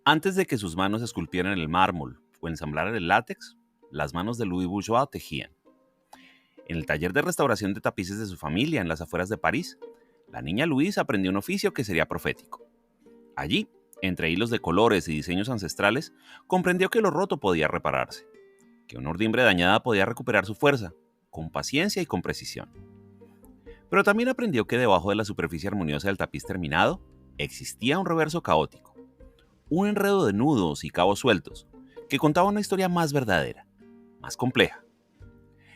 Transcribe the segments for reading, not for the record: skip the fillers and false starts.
Antes de que sus manos esculpieran el mármol o ensamblaran el látex, las manos de Louis Bourgeois tejían. En el taller de restauración de tapices de su familia en las afueras de París, la niña Louise aprendió un oficio que sería profético. Allí, entre hilos de colores y diseños ancestrales, comprendió que lo roto podía repararse, que una urdimbre dañada podía recuperar su fuerza, con paciencia y con precisión. Pero también aprendió que debajo de la superficie armoniosa del tapiz terminado existía un reverso caótico, un enredo de nudos y cabos sueltos que contaba una historia más verdadera, más compleja.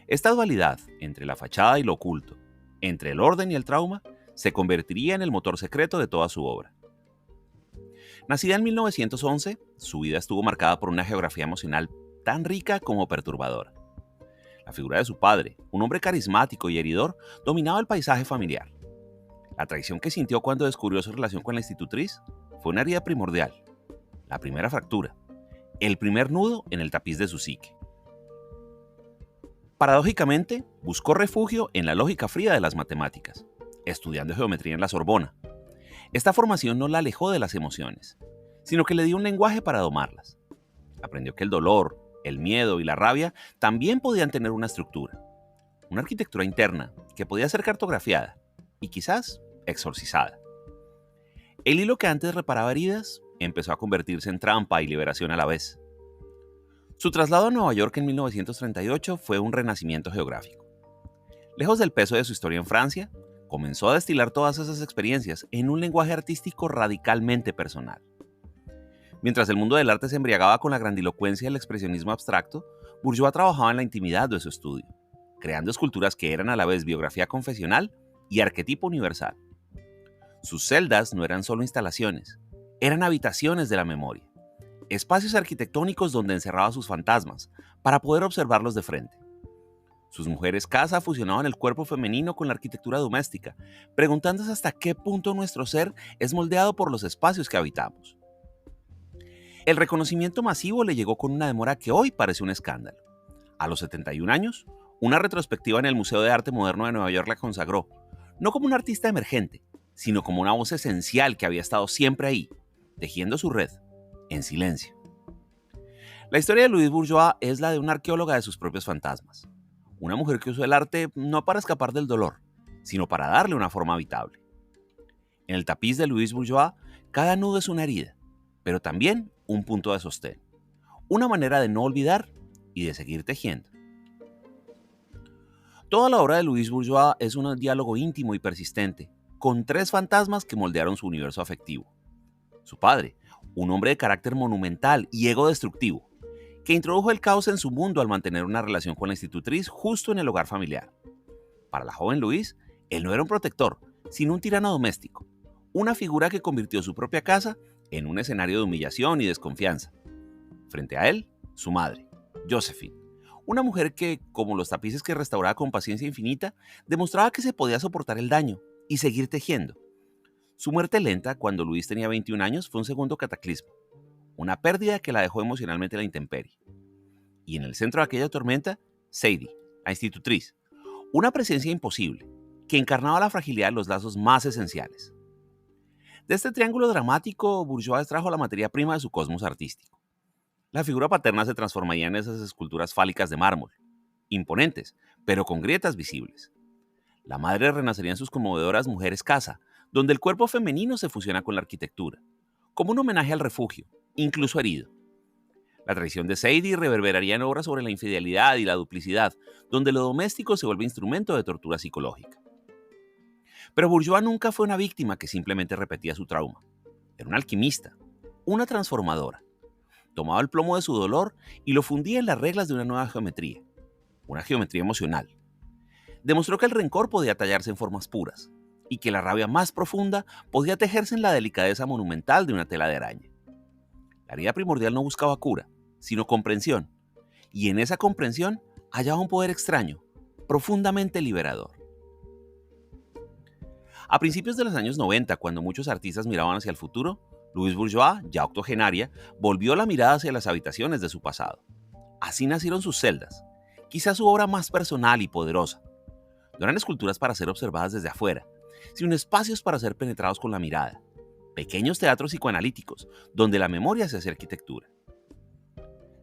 Esta dualidad entre la fachada y lo oculto, entre el orden y el trauma, se convertiría en el motor secreto de toda su obra. Nacida en 1911, su vida estuvo marcada por una geografía emocional tan rica como perturbadora. La figura de su padre, un hombre carismático y heridor, dominaba el paisaje familiar. La traición que sintió cuando descubrió su relación con la institutriz fue una herida primordial, la primera fractura, el primer nudo en el tapiz de su psique. Paradójicamente, buscó refugio en la lógica fría de las matemáticas, estudiando geometría en la Sorbona. Esta formación no la alejó de las emociones, sino que le dio un lenguaje para domarlas. Aprendió que el dolor, el miedo y la rabia también podían tener una estructura, una arquitectura interna que podía ser cartografiada y quizás exorcizada. El hilo que antes reparaba heridas empezó a convertirse en trampa y liberación a la vez. Su traslado a Nueva York en 1938 fue un renacimiento geográfico. Lejos del peso de su historia en Francia, comenzó a destilar todas esas experiencias en un lenguaje artístico radicalmente personal. Mientras el mundo del arte se embriagaba con la grandilocuencia del expresionismo abstracto, Bourgeois trabajaba en la intimidad de su estudio, creando esculturas que eran a la vez biografía confesional y arquetipo universal. Sus celdas no eran solo instalaciones, eran habitaciones de la memoria, espacios arquitectónicos donde encerraba sus fantasmas, para poder observarlos de frente. Sus mujeres casa fusionaban el cuerpo femenino con la arquitectura doméstica, preguntándose hasta qué punto nuestro ser es moldeado por los espacios que habitamos. El reconocimiento masivo le llegó con una demora que hoy parece un escándalo. A los 71 años, una retrospectiva en el Museo de Arte Moderno de Nueva York la consagró, no como un artista emergente, sino como una voz esencial que había estado siempre ahí, tejiendo su red, en silencio. La historia de Louise Bourgeois es la de una arqueóloga de sus propios fantasmas. Una mujer que usó el arte no para escapar del dolor, sino para darle una forma habitable. En el tapiz de Louise Bourgeois, cada nudo es una herida, pero también un punto de sostén. Una manera de no olvidar y de seguir tejiendo. Toda la obra de Louise Bourgeois es un diálogo íntimo y persistente, con tres fantasmas que moldearon su universo afectivo. Su padre, un hombre de carácter monumental y ego destructivo, que introdujo el caos en su mundo al mantener una relación con la institutriz justo en el hogar familiar. Para la joven Louise, él no era un protector, sino un tirano doméstico, una figura que convirtió su propia casa en un escenario de humillación y desconfianza. Frente a él, su madre, Josephine, una mujer que, como los tapices que restauraba con paciencia infinita, demostraba que se podía soportar el daño y seguir tejiendo. Su muerte lenta, cuando Louise tenía 21 años, fue un segundo cataclismo, una pérdida que la dejó emocionalmente a la intemperie. Y en el centro de aquella tormenta, Sadie, la institutriz, una presencia imposible, que encarnaba la fragilidad de los lazos más esenciales. De este triángulo dramático, Bourgeois extrajo la materia prima de su cosmos artístico. La figura paterna se transformaría en esas esculturas fálicas de mármol, imponentes, pero con grietas visibles. La madre renacería en sus conmovedoras mujeres casa, donde el cuerpo femenino se fusiona con la arquitectura, como un homenaje al refugio, incluso herido. La traición de Sadie reverberaría en obras sobre la infidelidad y la duplicidad, donde lo doméstico se vuelve instrumento de tortura psicológica. Pero Bourgeois nunca fue una víctima que simplemente repetía su trauma. Era una alquimista, una transformadora. Tomaba el plomo de su dolor y lo fundía en las reglas de una nueva geometría, una geometría emocional. Demostró que el rencor podía tallarse en formas puras y que la rabia más profunda podía tejerse en la delicadeza monumental de una tela de araña. La herida primordial no buscaba cura, sino comprensión, y en esa comprensión hallaba un poder extraño, profundamente liberador. A principios de los años 90, cuando muchos artistas miraban hacia el futuro, Louise Bourgeois, ya octogenaria, volvió la mirada hacia las habitaciones de su pasado. Así nacieron sus celdas, quizás su obra más personal y poderosa. No eran esculturas para ser observadas desde afuera, sino espacios para ser penetrados con la mirada. pequeños teatros psicoanalíticos, donde la memoria se hace arquitectura.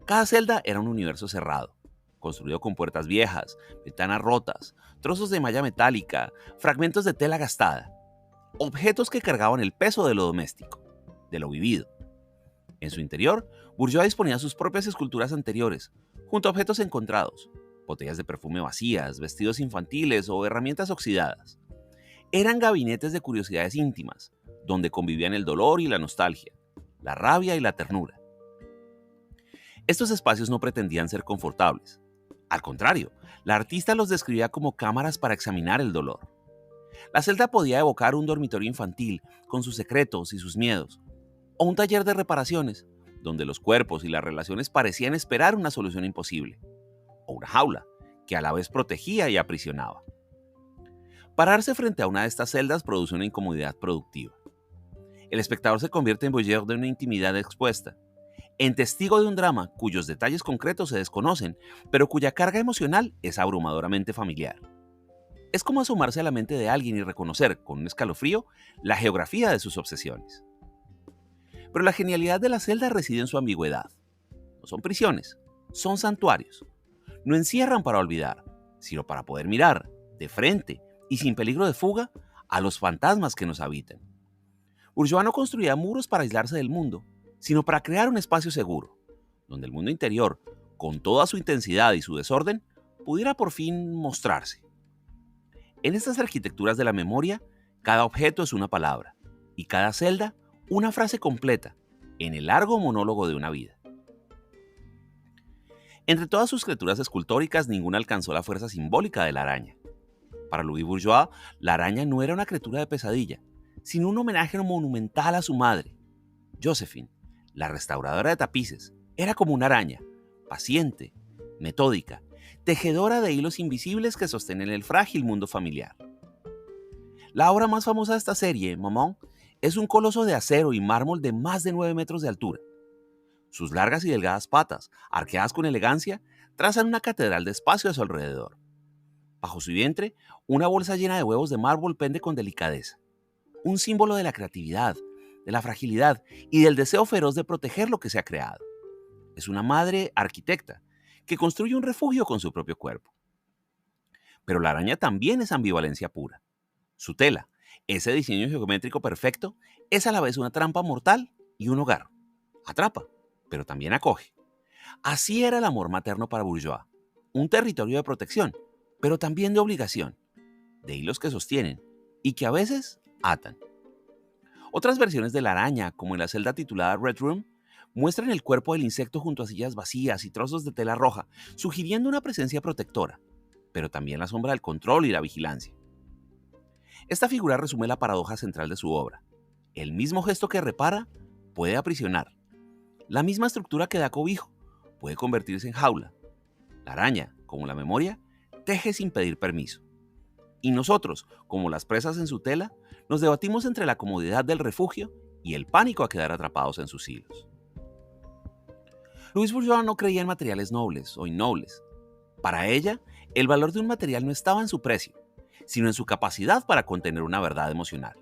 Cada celda era un universo cerrado, construido con puertas viejas, ventanas rotas, trozos de malla metálica, fragmentos de tela gastada, objetos que cargaban el peso de lo doméstico, de lo vivido. En su interior, Bourgeois disponía sus propias esculturas anteriores, junto a objetos encontrados, botellas de perfume vacías, vestidos infantiles o herramientas oxidadas. Eran gabinetes de curiosidades íntimas, donde convivían el dolor y la nostalgia, la rabia y la ternura. Estos espacios no pretendían ser confortables. Al contrario, la artista los describía como cámaras para examinar el dolor. La celda podía evocar un dormitorio infantil con sus secretos y sus miedos, o un taller de reparaciones, donde los cuerpos y las relaciones parecían esperar una solución imposible, o una jaula, que a la vez protegía y aprisionaba. Pararse frente a una de estas celdas produce una incomodidad productiva. El espectador se convierte en voyeur de una intimidad expuesta, en testigo de un drama cuyos detalles concretos se desconocen, pero cuya carga emocional es abrumadoramente familiar. Es como asomarse a la mente de alguien y reconocer, con un escalofrío, la geografía de sus obsesiones. Pero la genialidad de la celda reside en su ambigüedad. No son prisiones, son santuarios. No encierran para olvidar, sino para poder mirar, de frente y sin peligro de fuga, a los fantasmas que nos habitan. Bourgeois no construía muros para aislarse del mundo, sino para crear un espacio seguro, donde el mundo interior, con toda su intensidad y su desorden, pudiera por fin mostrarse. En estas arquitecturas de la memoria, cada objeto es una palabra, y cada celda una frase completa, en el largo monólogo de una vida. Entre todas sus criaturas escultóricas, ninguna alcanzó la fuerza simbólica de la araña. Para Louis Bourgeois, la araña no era una criatura de pesadilla, sino un homenaje monumental a su madre. Josephine, la restauradora de tapices, era como una araña, paciente, metódica, tejedora de hilos invisibles que sostienen el frágil mundo familiar. La obra más famosa de esta serie, Maman, es un coloso de acero y mármol de más de 9 metros de altura. Sus largas y delgadas patas, arqueadas con elegancia, trazan una catedral de espacio a su alrededor. Bajo su vientre, una bolsa llena de huevos de mármol pende con delicadeza, un símbolo de la creatividad, de la fragilidad y del deseo feroz de proteger lo que se ha creado. Es una madre arquitecta que construye un refugio con su propio cuerpo. Pero la araña también es ambivalencia pura. Su tela, ese diseño geométrico perfecto, es a la vez una trampa mortal y un hogar. Atrapa, pero también acoge. Así era el amor materno para Bourgeois, un territorio de protección, pero también de obligación, de hilos que sostienen y que a veces atan. Otras versiones de la araña, como en la celda titulada Red Room, muestran el cuerpo del insecto junto a sillas vacías y trozos de tela roja, sugiriendo una presencia protectora, pero también la sombra del control y la vigilancia. Esta figura resume la paradoja central de su obra. El mismo gesto que repara puede aprisionar. La misma estructura que da cobijo puede convertirse en jaula. La araña, como la memoria, teje sin pedir permiso. Y nosotros, como las presas en su tela, nos debatimos entre la comodidad del refugio y el pánico a quedar atrapados en sus hilos. Louis Bourgeois no creía en materiales nobles o innobles. Para ella, el valor de un material no estaba en su precio, sino en su capacidad para contener una verdad emocional.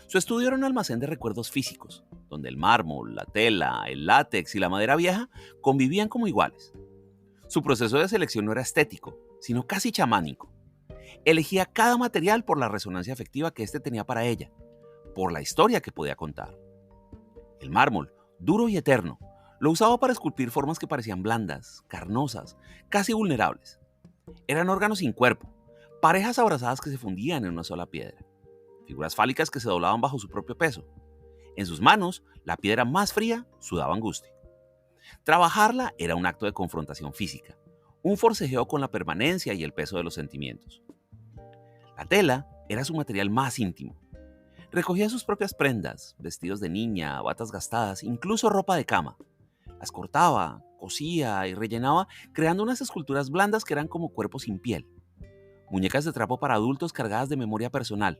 Su estudio era un almacén de recuerdos físicos, donde el mármol, la tela, el látex y la madera vieja convivían como iguales. Su proceso de selección no era estético, sino casi chamánico. Elegía cada material por la resonancia afectiva que éste tenía para ella, por la historia que podía contar. El mármol, duro y eterno, lo usaba para esculpir formas que parecían blandas, carnosas, casi vulnerables. Eran órganos sin cuerpo, parejas abrazadas que se fundían en una sola piedra, figuras fálicas que se doblaban bajo su propio peso. En sus manos, la piedra más fría sudaba angustia. Trabajarla era un acto de confrontación física, un forcejeo con la permanencia y el peso de los sentimientos. La tela era su material más íntimo. Recogía sus propias prendas, vestidos de niña, batas gastadas, incluso ropa de cama. Las cortaba, cosía y rellenaba, creando unas esculturas blandas que eran como cuerpos sin piel. Muñecas de trapo para adultos cargadas de memoria personal.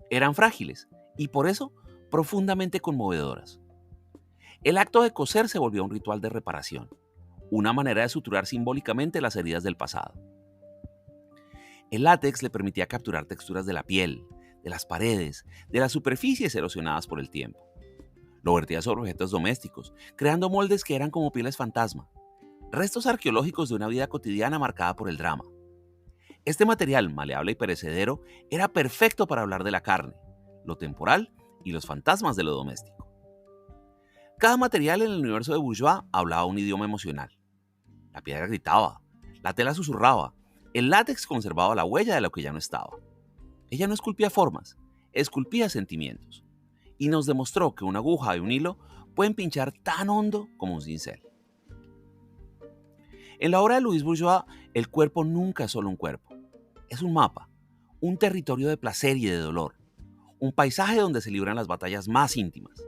Eran frágiles y por eso profundamente conmovedoras. El acto de coser se volvió un ritual de reparación, una manera de suturar simbólicamente las heridas del pasado. El látex le permitía capturar texturas de la piel, de las paredes, de las superficies erosionadas por el tiempo. Lo vertía sobre objetos domésticos, creando moldes que eran como pieles fantasma, restos arqueológicos de una vida cotidiana marcada por el drama. Este material, maleable y perecedero, era perfecto para hablar de la carne, lo temporal y los fantasmas de lo doméstico. Cada material en el universo de Bourgeois hablaba un idioma emocional. La piedra gritaba, la tela susurraba, el látex conservaba la huella de lo que ya no estaba. Ella no esculpía formas, esculpía sentimientos, y nos demostró que una aguja y un hilo pueden pinchar tan hondo como un cincel. En la obra de Louise Bourgeois, el cuerpo nunca es solo un cuerpo. Es un mapa, un territorio de placer y de dolor, un paisaje donde se libran las batallas más íntimas.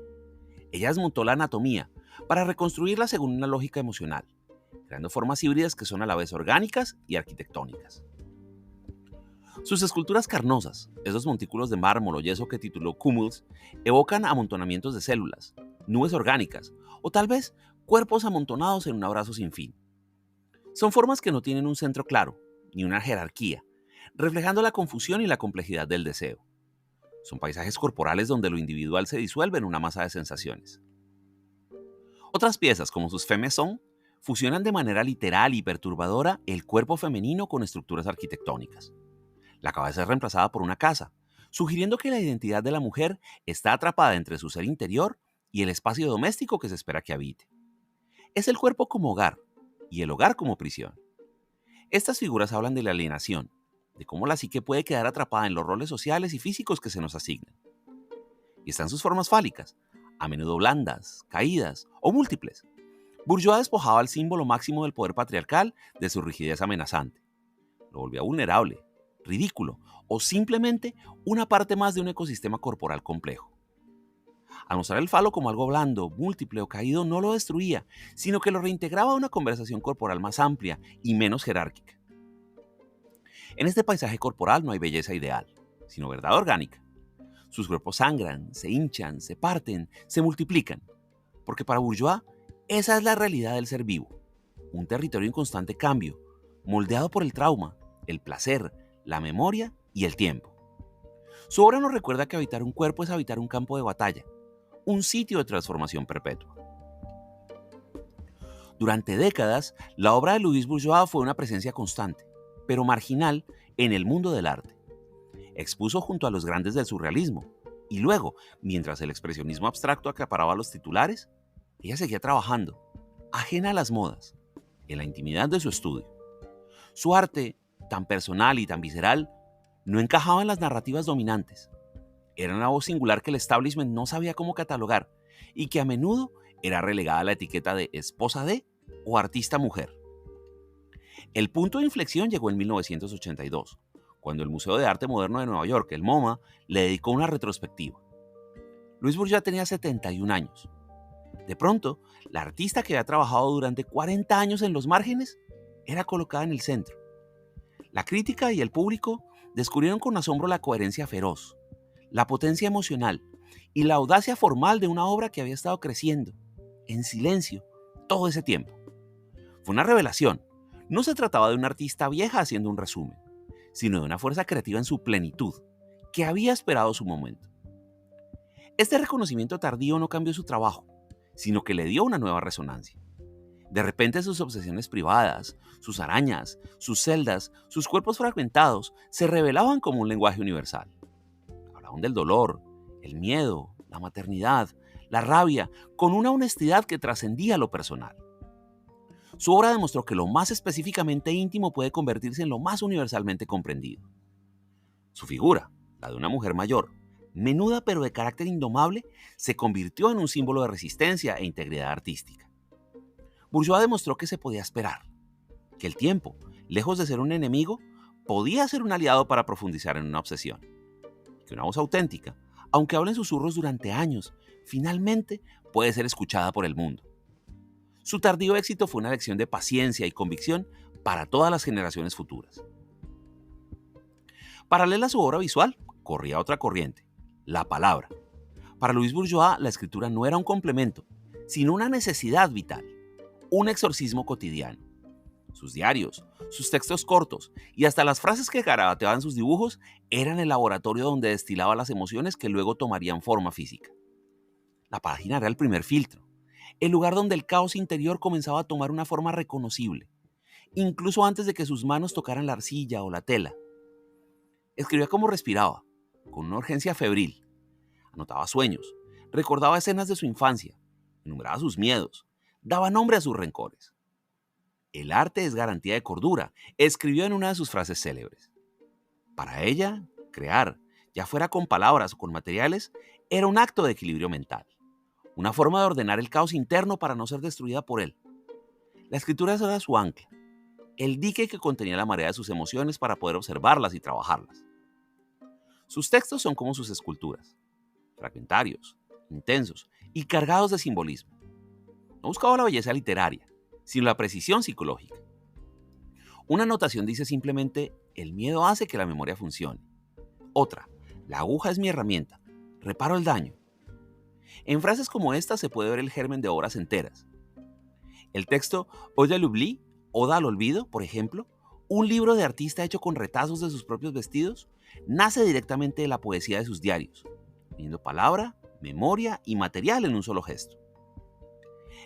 Ella desmontó la anatomía para reconstruirla según una lógica emocional, creando formas híbridas que son a la vez orgánicas y arquitectónicas. Sus esculturas carnosas, esos montículos de mármol o yeso que tituló cúmulos, evocan amontonamientos de células, nubes orgánicas o tal vez cuerpos amontonados en un abrazo sin fin. Son formas que no tienen un centro claro, ni una jerarquía, reflejando la confusión y la complejidad del deseo. Son paisajes corporales donde lo individual se disuelve en una masa de sensaciones. Otras piezas, como sus Femme Maison, fusionan de manera literal y perturbadora el cuerpo femenino con estructuras arquitectónicas. La cabeza es reemplazada por una casa, sugiriendo que la identidad de la mujer está atrapada entre su ser interior y el espacio doméstico que se espera que habite. Es el cuerpo como hogar y el hogar como prisión. Estas figuras hablan de la alienación, de cómo la psique puede quedar atrapada en los roles sociales y físicos que se nos asignan. Y están sus formas fálicas, a menudo blandas, caídas o múltiples. Bourgeois despojaba al símbolo máximo del poder patriarcal de su rigidez amenazante. Lo volvía vulnerable, ridículo o simplemente una parte más de un ecosistema corporal complejo. Al mostrar el falo como algo blando, múltiple o caído, no lo destruía, sino que lo reintegraba a una conversación corporal más amplia y menos jerárquica. En este paisaje corporal no hay belleza ideal, sino verdad orgánica. Sus cuerpos sangran, se hinchan, se parten, se multiplican, porque para Bourgeois esa es la realidad del ser vivo, un territorio en constante cambio, moldeado por el trauma, el placer, la memoria y el tiempo. Su obra nos recuerda que habitar un cuerpo es habitar un campo de batalla, un sitio de transformación perpetua. Durante décadas, la obra de Louise Bourgeois fue una presencia constante, pero marginal en el mundo del arte. Expuso junto a los grandes del surrealismo, y luego, mientras el expresionismo abstracto acaparaba los titulares, ella seguía trabajando, ajena a las modas, en la intimidad de su estudio. Su arte, tan personal y tan visceral, no encajaba en las narrativas dominantes. Era una voz singular que el establishment no sabía cómo catalogar y que a menudo era relegada a la etiqueta de esposa de o artista mujer. El punto de inflexión llegó en 1982, cuando el Museo de Arte Moderno de Nueva York, el MoMA, le dedicó una retrospectiva. Louise Bourgeois tenía 71 años. De pronto, la artista que había trabajado durante 40 años en los márgenes era colocada en el centro. La crítica y el público descubrieron con asombro la coherencia feroz, la potencia emocional y la audacia formal de una obra que había estado creciendo, en silencio, todo ese tiempo. Fue una revelación. No se trataba de una artista vieja haciendo un resumen, sino de una fuerza creativa en su plenitud, que había esperado su momento. Este reconocimiento tardío no cambió su trabajo, sino que le dio una nueva resonancia. De repente sus obsesiones privadas, sus arañas, sus celdas, sus cuerpos fragmentados se revelaban como un lenguaje universal. Hablaban del dolor, el miedo, la maternidad, la rabia, con una honestidad que trascendía lo personal. Su obra demostró que lo más específicamente íntimo puede convertirse en lo más universalmente comprendido. Su figura, la de una mujer mayor, menuda pero de carácter indomable, se convirtió en un símbolo de resistencia e integridad artística. Bourgeois demostró que se podía esperar, que el tiempo, lejos de ser un enemigo, podía ser un aliado para profundizar en una obsesión, que una voz auténtica, aunque hable en susurros durante años, finalmente puede ser escuchada por el mundo. Su tardío éxito fue una lección de paciencia y convicción para todas las generaciones futuras. Paralela a su obra visual, corría otra corriente, la palabra. Para Louise Bourgeois, la escritura no era un complemento, sino una necesidad vital, un exorcismo cotidiano. Sus diarios, sus textos cortos y hasta las frases que garabateaban sus dibujos eran el laboratorio donde destilaba las emociones que luego tomarían forma física. La página era el primer filtro, el lugar donde el caos interior comenzaba a tomar una forma reconocible, incluso antes de que sus manos tocaran la arcilla o la tela. Escribía como respiraba, con una urgencia febril. Anotaba sueños, recordaba escenas de su infancia, enumeraba sus miedos, daba nombre a sus rencores. El arte es garantía de cordura, escribió en una de sus frases célebres. Para ella, crear, ya fuera con palabras o con materiales, era un acto de equilibrio mental, una forma de ordenar el caos interno para no ser destruida por él. La escritura era su ancla, el dique que contenía la marea de sus emociones para poder observarlas y trabajarlas. Sus textos son como sus esculturas, fragmentarios, intensos y cargados de simbolismo. No buscaba la belleza literaria, sino la precisión psicológica. Una anotación dice simplemente, el miedo hace que la memoria funcione. Otra, la aguja es mi herramienta, reparo el daño. En frases como esta se puede ver el germen de obras enteras. El texto Ode à l'oubli, Oda al olvido, por ejemplo, un libro de artista hecho con retazos de sus propios vestidos, nace directamente de la poesía de sus diarios, uniendo palabra, memoria y material en un solo gesto.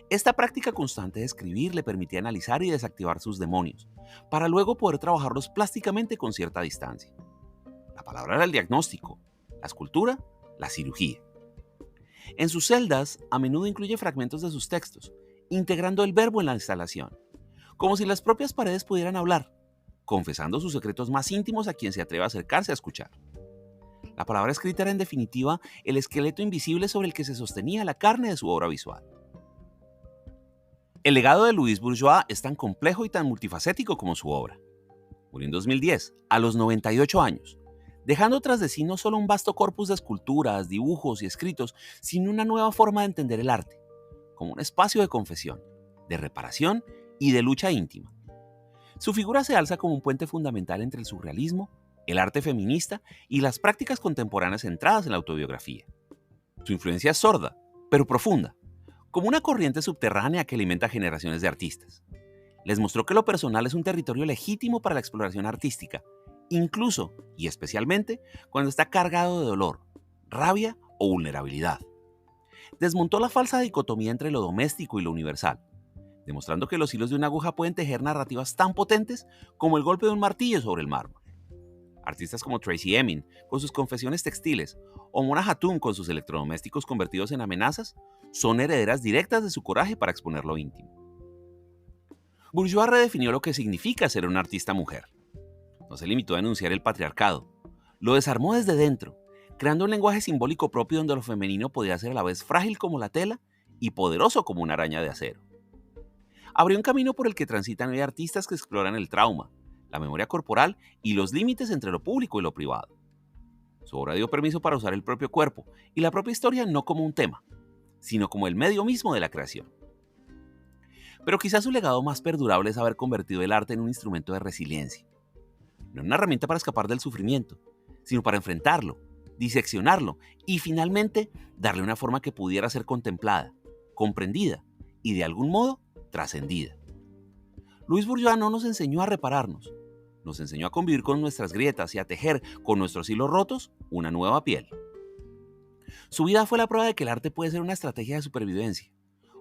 Esta práctica constante de escribir le permitía analizar y desactivar sus demonios, para luego poder trabajarlos plásticamente con cierta distancia. La palabra era el diagnóstico, la escultura, la cirugía. En sus celdas, a menudo incluye fragmentos de sus textos, integrando el verbo en la instalación, como si las propias paredes pudieran hablar, confesando sus secretos más íntimos a quien se atreva a acercarse a escuchar. La palabra escrita era en definitiva el esqueleto invisible sobre el que se sostenía la carne de su obra visual. El legado de Louis Bourgeois es tan complejo y tan multifacético como su obra. Murió en 2010, a los 98 años, dejando tras de sí no solo un vasto corpus de esculturas, dibujos y escritos, sino una nueva forma de entender el arte, como un espacio de confesión, de reparación y de lucha íntima. Su figura se alza como un puente fundamental entre el surrealismo, el arte feminista y las prácticas contemporáneas centradas en la autobiografía. Su influencia es sorda, pero profunda, como una corriente subterránea que alimenta generaciones de artistas. Les mostró que lo personal es un territorio legítimo para la exploración artística, incluso y especialmente cuando está cargado de dolor, rabia o vulnerabilidad. Desmontó la falsa dicotomía entre lo doméstico y lo universal, demostrando que los hilos de una aguja pueden tejer narrativas tan potentes como el golpe de un martillo sobre el mármol. Artistas como Tracey Emin, con sus confesiones textiles, o Mona Hatoum con sus electrodomésticos convertidos en amenazas, son herederas directas de su coraje para exponer lo íntimo. Bourgeois redefinió lo que significa ser una artista mujer. No se limitó a denunciar el patriarcado, lo desarmó desde dentro, creando un lenguaje simbólico propio donde lo femenino podía ser a la vez frágil como la tela y poderoso como una araña de acero. Abrió un camino por el que transitan hoy artistas que exploran el trauma, la memoria corporal y los límites entre lo público y lo privado. Su obra dio permiso para usar el propio cuerpo y la propia historia no como un tema, sino como el medio mismo de la creación. Pero quizás su legado más perdurable es haber convertido el arte en un instrumento de resiliencia. No en una herramienta para escapar del sufrimiento, sino para enfrentarlo, diseccionarlo y finalmente darle una forma que pudiera ser contemplada, comprendida y de algún modo trascendida. Louis Bourgeois no nos enseñó a repararnos, nos enseñó a convivir con nuestras grietas y a tejer con nuestros hilos rotos una nueva piel. Su vida fue la prueba de que el arte puede ser una estrategia de supervivencia,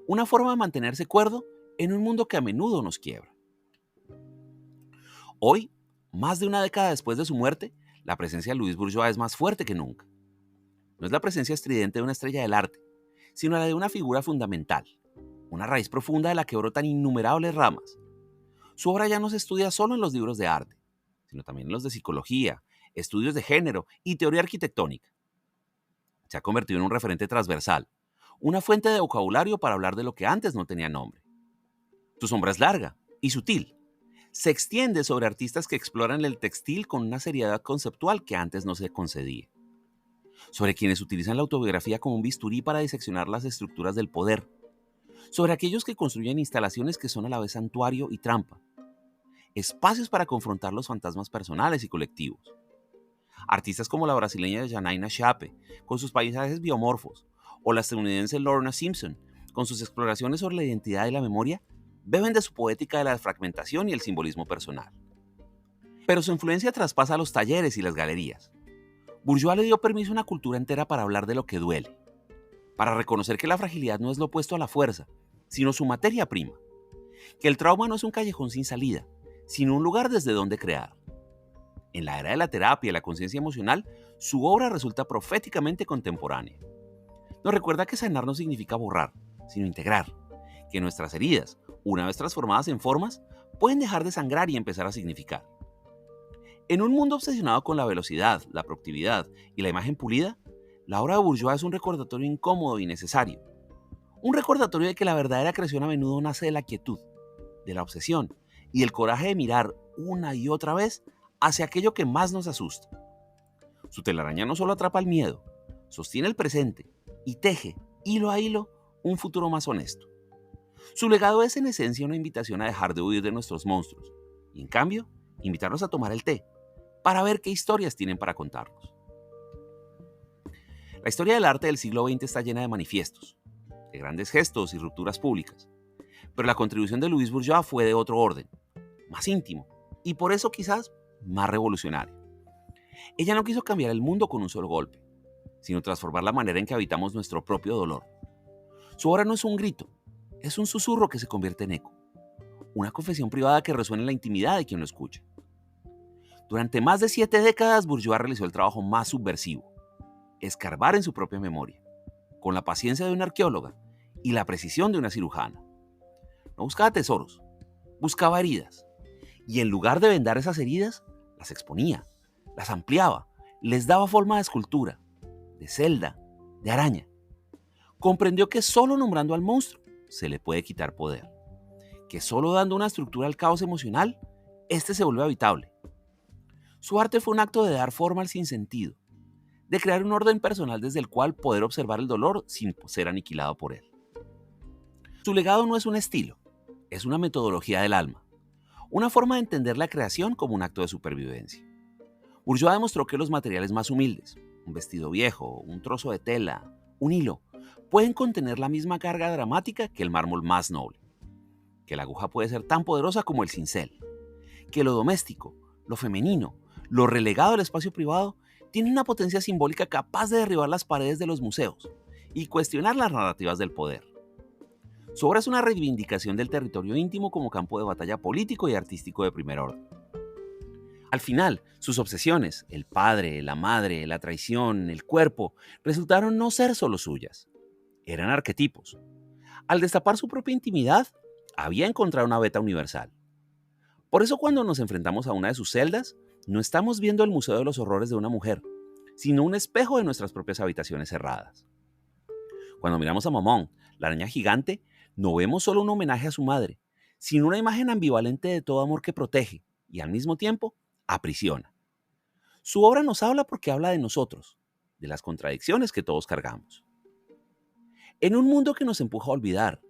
una forma de mantenerse cuerdo en un mundo que a menudo nos quiebra. Hoy, más de una década después de su muerte, la presencia de Louis Bourgeois es más fuerte que nunca. No es la presencia estridente de una estrella del arte, sino la de una figura fundamental, una raíz profunda de la que brotan innumerables ramas. Su obra ya no se estudia solo en los libros de arte, sino también en los de psicología, estudios de género y teoría arquitectónica. Se ha convertido en un referente transversal, una fuente de vocabulario para hablar de lo que antes no tenía nombre. Su sombra es larga y sutil. Se extiende sobre artistas que exploran el textil con una seriedad conceptual que antes no se concedía. Sobre quienes utilizan la autobiografía como un bisturí para diseccionar las estructuras del poder. Sobre aquellos que construyen instalaciones que son a la vez santuario y trampa. Espacios para confrontar los fantasmas personales y colectivos. Artistas como la brasileña Janaína Chape, con sus paisajes biomorfos, o la estadounidense Lorna Simpson, con sus exploraciones sobre la identidad y la memoria, beben de su poética de la fragmentación y el simbolismo personal. Pero su influencia traspasa los talleres y las galerías. Bourgeois le dio permiso a una cultura entera para hablar de lo que duele, para reconocer que la fragilidad no es lo opuesto a la fuerza, sino su materia prima, que el trauma no es un callejón sin salida, sino un lugar desde donde crear. En la era de la terapia y la conciencia emocional, su obra resulta proféticamente contemporánea. Nos recuerda que sanar no significa borrar, sino integrar, que nuestras heridas, una vez transformadas en formas, pueden dejar de sangrar y empezar a significar. En un mundo obsesionado con la velocidad, la productividad y la imagen pulida, la obra de Bourgeois es un recordatorio incómodo y necesario. Un recordatorio de que la verdadera creación a menudo nace de la quietud, de la obsesión y del coraje de mirar una y otra vez hacia aquello que más nos asusta. Su telaraña no solo atrapa el miedo, sostiene el presente y teje, hilo a hilo, un futuro más honesto. Su legado es en esencia una invitación a dejar de huir de nuestros monstruos y, en cambio, invitarnos a tomar el té para ver qué historias tienen para contarnos. La historia del arte del siglo XX está llena de manifiestos, de grandes gestos y rupturas públicas, pero la contribución de Louise Bourgeois fue de otro orden, más íntimo y por eso quizás más revolucionario. Ella no quiso cambiar el mundo con un solo golpe, sino transformar la manera en que habitamos nuestro propio dolor. Su obra no es un grito, es un susurro que se convierte en eco, una confesión privada que resuena en la intimidad de quien lo escucha. Durante más de 7 décadas, Bourgeois realizó el trabajo más subversivo, escarbar en su propia memoria, con la paciencia de una arqueóloga y la precisión de una cirujana. No buscaba tesoros, buscaba heridas, y en lugar de vendar esas heridas, las exponía, las ampliaba, les daba forma de escultura, de celda, de araña. Comprendió que solo nombrando al monstruo se le puede quitar poder, que solo dando una estructura al caos emocional, este se vuelve habitable. Su arte fue un acto de dar forma al sinsentido, de crear un orden personal desde el cual poder observar el dolor sin ser aniquilado por él. Su legado no es un estilo, es una metodología del alma, una forma de entender la creación como un acto de supervivencia. Bourgeois demostró que los materiales más humildes, un vestido viejo, un trozo de tela, un hilo, pueden contener la misma carga dramática que el mármol más noble, que la aguja puede ser tan poderosa como el cincel, que lo doméstico, lo femenino, lo relegado al espacio privado tiene una potencia simbólica capaz de derribar las paredes de los museos y cuestionar las narrativas del poder. Su obra es una reivindicación del territorio íntimo como campo de batalla político y artístico de primer orden. Al final, sus obsesiones, el padre, la madre, la traición, el cuerpo, resultaron no ser solo suyas. Eran arquetipos. Al destapar su propia intimidad, había encontrado una beta universal. Por eso cuando nos enfrentamos a una de sus celdas, no estamos viendo el Museo de los Horrores de una mujer, sino un espejo de nuestras propias habitaciones cerradas. Cuando miramos a Maman, la araña gigante, no vemos solo un homenaje a su madre, sino una imagen ambivalente de todo amor que protege y al mismo tiempo aprisiona. Su obra nos habla porque habla de nosotros, de las contradicciones que todos cargamos. En un mundo que nos empuja a olvidar,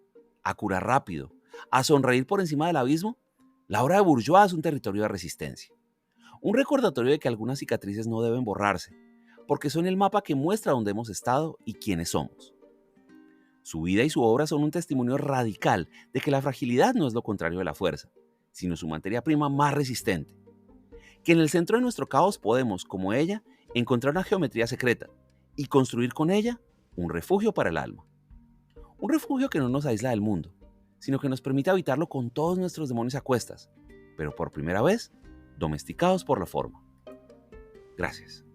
a curar rápido, a sonreír por encima del abismo, la obra de Bourgeois es un territorio de resistencia. Un recordatorio de que algunas cicatrices no deben borrarse, porque son el mapa que muestra dónde hemos estado y quiénes somos. Su vida y su obra son un testimonio radical de que la fragilidad no es lo contrario de la fuerza, sino su materia prima más resistente. Que en el centro de nuestro caos podemos, como ella, encontrar una geometría secreta y construir con ella un refugio para el alma. Un refugio que no nos aísla del mundo, sino que nos permite habitarlo con todos nuestros demonios a cuestas, pero por primera vez, domesticados por la forma. Gracias.